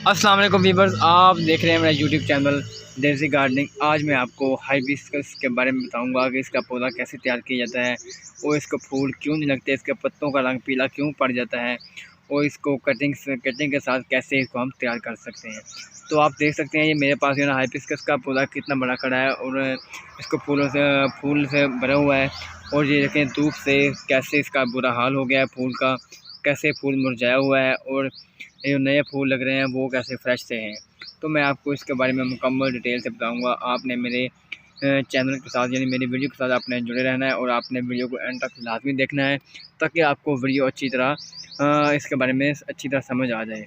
अस्सलाम वालेकुम व्यूअर्स, आप देख रहे हैं मेरा यूट्यूब चैनल देसी गार्डनिंग। आज मैं आपको हाइबिस्कस के बारे में बताऊंगा कि इसका पौधा कैसे तैयार किया जाता है और इसको फूल क्यों नहीं लगते, इसके पत्तों का रंग पीला क्यों पड़ जाता है और इसको कटिंग के साथ कैसे इसको हम तैयार कर सकते हैं। तो आप देख सकते हैं ये मेरे पास जो है हाइबिस्कस का पौधा कितना बड़ा खड़ा है और इसको फूल से भरा हुआ है। और ये देखें धूप से कैसे इसका बुरा हाल हो गया है फूल का, कैसे फूल मुरझाया हुआ है और जो नए फूल लग रहे हैं वो कैसे फ्रेश से हैं। तो मैं आपको इसके बारे में मुकम्मल डिटेल से बताऊंगा। आपने मेरे चैनल के साथ यानी मेरी वीडियो के साथ आपने जुड़े रहना है और आपने वीडियो को एंड तक लाजमी देखना है ताकि आपको वीडियो अच्छी तरह इसके बारे में अच्छी तरह समझ आ जाए।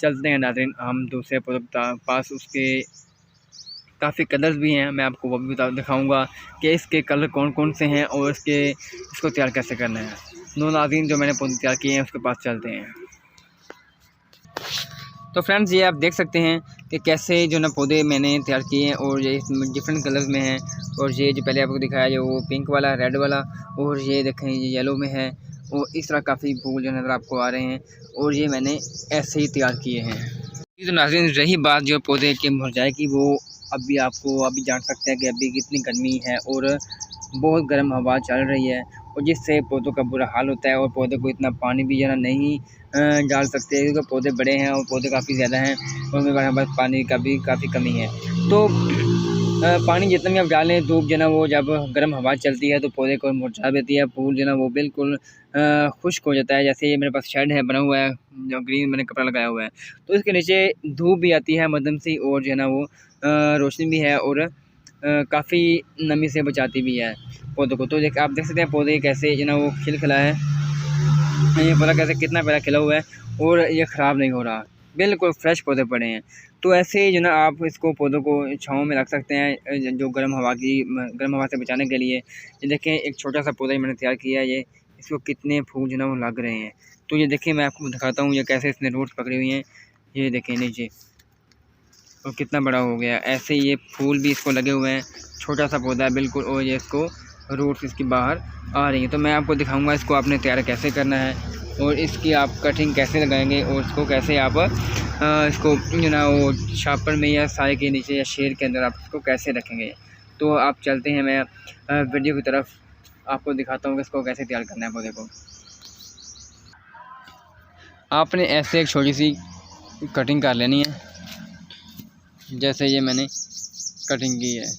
चलते हैं नाज़रीन, हम दूसरे प्रोडक्ट पास उसके काफ़ी कलर्स भी हैं, मैं आपको वो भी दिखाऊँगा कि इसके कलर कौन कौन से हैं और इसको तैयार कैसे करना है। दो नाज़रीन जो मैंने पौधे तैयार किए हैं उसके पास चलते हैं। तो फ्रेंड्स ये आप देख सकते हैं कि कैसे जो ना पौधे मैंने तैयार किए हैं और ये डिफरेंट कलर्स में हैं। और ये जो पहले आपको दिखाया जो वो पिंक वाला, रेड वाला, और ये देखें ये येलो में है और इस तरह काफ़ी फूल जो नज़र आपको आ रहे हैं और ये मैंने ऐसे ही तैयार किए हैं। तो नाज़रीन रही बात जो पौधे के मुरझाए की, वो अभी जान सकते हैं कि अभी कितनी गर्मी है और बहुत गर्म हवा चल रही है और जिससे पौधों का बुरा हाल होता है और पौधे को इतना पानी भी जना नहीं डाल सकते क्योंकि पौधे बड़े हैं और पौधे काफ़ी ज़्यादा हैं और उनके हमारे पास पानी का भी काफ़ी कमी है। तो पानी जितना भी आप डालें, धूप जो ना वो जब गर्म हवा चलती है तो पौधे को मुरझा देती है, फूल जो ना वो बिल्कुल खुश्क हो जाता है। जैसे ये मेरे पास शेड है बना हुआ है जो ग्रीन मैंने कपड़ा लगाया हुआ है, तो इसके नीचे धूप भी आती है मध्यम सी और जो है ना वो रोशनी भी है और काफ़ी नमी से बचाती भी है पौधों को। तो आप देख सकते हैं पौधे कैसे जो ना वो खिला है, ये पौधा कैसे कितना प्यारा खिला हुआ है और ये ख़राब नहीं हो रहा, बिल्कुल फ्रेश पौधे पड़े हैं। तो ऐसे ही जो ना आप इसको पौधों को छाँव में रख सकते हैं जो गर्म हवा से बचाने के लिए। ये देखें एक छोटा सा पौधा मैंने तैयार किया है, ये इसको कितने फूल जो ना वो लग रहे हैं। तो ये देखिए मैं आपको दिखाता हूँ ये कैसे इसने रूट्स पकड़ी हुई हैं। ये देखें नीचे और कितना बड़ा हो गया। ऐसे ये फूल भी इसको लगे हुए हैं, छोटा सा पौधा है बिल्कुल और ये इसको रूट्स इसकी बाहर आ रही हैं। तो मैं आपको दिखाऊंगा इसको आपने तैयार कैसे करना है और इसकी आप कटिंग कैसे लगाएंगे और इसको कैसे आप इसको जो ना वो शापर में या साए के नीचे या शेड के अंदर आप इसको कैसे रखेंगे। तो आप चलते हैं, मैं वीडियो की तरफ आपको दिखाता हूँ कि इसको कैसे तैयार करना है पौधे को। आपने ऐसे एक छोटी सी कटिंग कर लेनी है, जैसे ये मैंने कटिंग की है।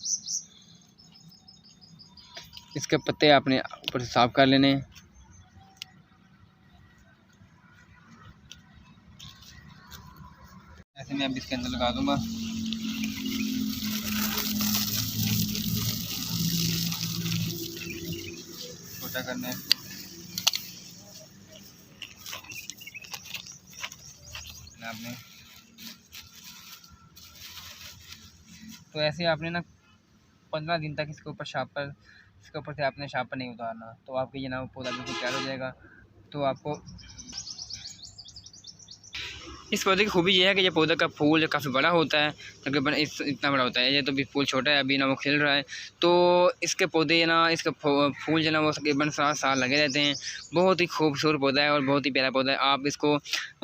इसके पत्ते आपने ऊपर से साफ कर लेने हैं। ऐसे मैं अब इसके अंदर लगा दूंगा। छोटा करना है आपने। तो ऐसे आपने ना 15 दिन तक इसके ऊपर से आपने शापर नहीं उतारना, तो आपके ये ना पौधा बिल्कुल तैयार हो जाएगा। तो आपको इस पौधे की खूबी ये है कि ये पौधे का फूल काफ़ी बड़ा होता है, तकरीबन इतना बड़ा होता है। ये तो भी फूल छोटा है, अभी ना वो खिल रहा है। तो इसके पौधे ना इसके फूल जो ना वो तकरीबन 7 साल लगे रहते हैं। बहुत ही खूबसूरत पौधा है और बहुत ही प्यारा पौधा है। आप इसको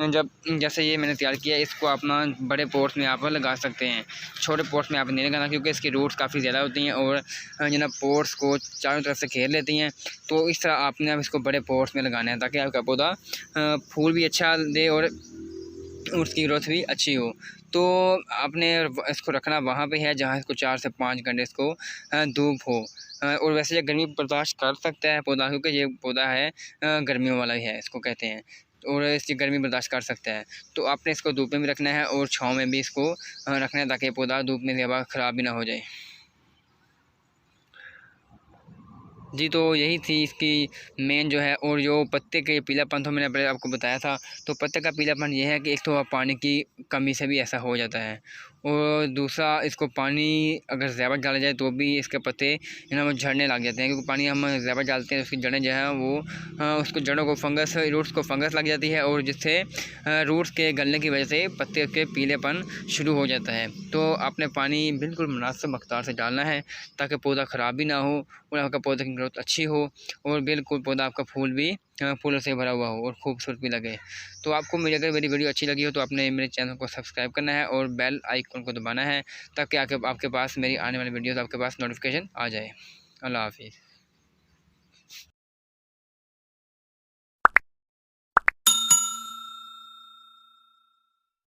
जब जैसे ये मैंने तैयार किया, इसको आप ना बड़े पॉट्स में आप लगा सकते हैं, छोटे पॉट्स में आप नहीं लगाना क्योंकि इसकी रूट्स काफ़ी ज़्यादा होती हैं और जो ना पॉट्स को चारों तरफ से घेर लेती हैं। तो इस तरह आपने अब इसको बड़े पॉट्स में लगाना है ताकि आपका पौधा फूल भी अच्छा दे और उसकी ग्रोथ भी अच्छी हो। तो आपने इसको रखना वहाँ पे है जहाँ इसको 4 से 5 घंटे इसको धूप हो। और वैसे ये गर्मी बर्दाश्त कर सकता है पौधा, क्योंकि ये पौधा है गर्मियों वाला ही है इसको कहते हैं, और इसकी गर्मी बर्दाश्त कर सकता है। तो आपने इसको धूप में भी रखना है और छाँव में भी इसको रखना है ताकि पौधा धूप में ज़्यादा ख़राब भी ना हो जाए। जी, तो यही थी इसकी मेन जो है। और जो पत्ते के पीलापन तो मैंने पहले आपको बताया था। तो पत्ते का पीलापन ये है कि एक तो पानी की कमी से भी ऐसा हो जाता है और दूसरा, इसको पानी अगर ज़्यादा डाला जाए तो भी इसके पत्ते वो झड़ने लग जाते हैं, क्योंकि पानी हम ज़्यादा डालते हैं, उसकी जड़ें जो है वो उसको जड़ों को रूट्स को फंगस लग जाती है, और जिससे रूट्स के गलने की वजह से पत्ते के पीलेपन शुरू हो जाता है। तो आपने पानी बिल्कुल मुनासिब मकदार से डालना है ताकि पौधा ख़राब भी ना हो और आपका पौधे की ग्रोथ अच्छी हो, और बिल्कुल पौधा आपका फूलों से भरा हुआ हो और खूबसूरत भी लगे। तो आपको अगर मेरी वीडियो अच्छी लगी हो तो आपने मेरे चैनल को सब्सक्राइब करना है और बेल आइकन को दबाना है, ताकि आपके पास मेरी आने वाली वीडियोस आपके पास नोटिफिकेशन आ जाए। अल्लाह हाफिज़।